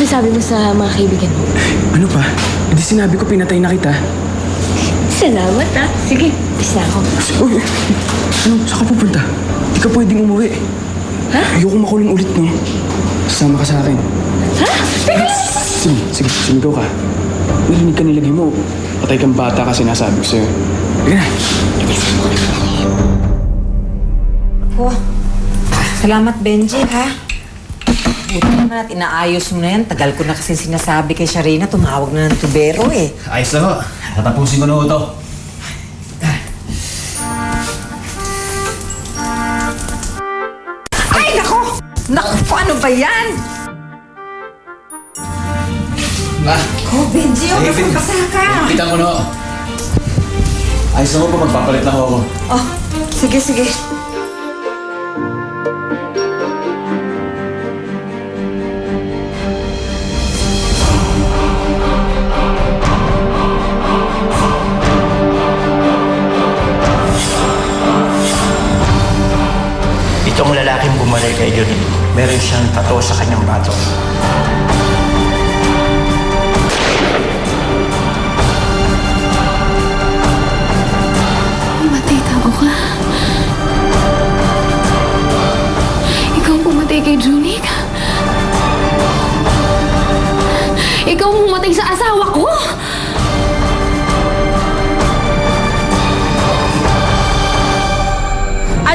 masasabi mo sa mga kaibigan mo? Ano pa? Hindi sinabi ko pinatay na kita. Salamat ha. Sige, bis na ako. Uy, ano? Saan ka pupunta? Hindi ka pwedeng umuwi. Ha? Ayoko makulong ulit, no? Sasama ka sa akin. Ha? Teka! Sige, sumigaw ka. Narinig ka nilagay mo. Patay kang bata kasi sinasabi ko sa'yo. Sige na. Oh, salamat Benji, ha? Buti naman at inaayos mo na yan. Tagal ko na kasi sinasabi kay Sharina, tumawag na ng tubero eh. Ayos na ho. Tatapusin ko na ho ito. Ay, nako! Naku, ano ba yan? Oh, Benji, oh, napapasa ka. Kita ko na ho. Ayos na ho po, magpapalit na ho ako. Oh, sige, sige. Itong lalaking bumalik kay Johnny, meron siyang tato sa kanyang bato. Pumatay tao ka. Ikaw ang pumatay kay Julie. Ikaw ang pumatay sa asawa ko.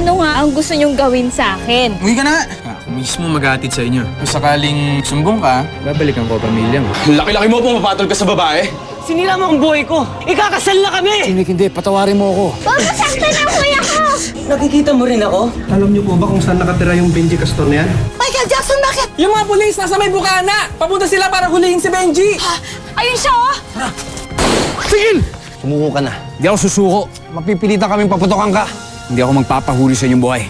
Ano nga ang gusto niyong gawin sa akin? Uwi ka na! Ako mismo mag-aatid sa inyo. Kung sakaling sumbong ka, babalikan ko pamilya mo. Laki-laki mo pumapatol ka sa babae! Sinira mo ang buhay ko. Ikakasal na kami. Sinik, hindi. Patawarin mo ako. Pagkasakta na kuya ko! Nakikita mo rin ako? Alam niyo po ba kung saan nakatira yung Benji Castor na yan? Michael Jackson, bakit? Yung mga pulis nasa may bukana! Papunta sila para hulihin si Benji! Ayun siya oh! Tigil! Sumuko ka na. Hindi ako susuko. Mapipilitan kaming paputokan ka. Hindi ako magpapahuli sa inyong buhay.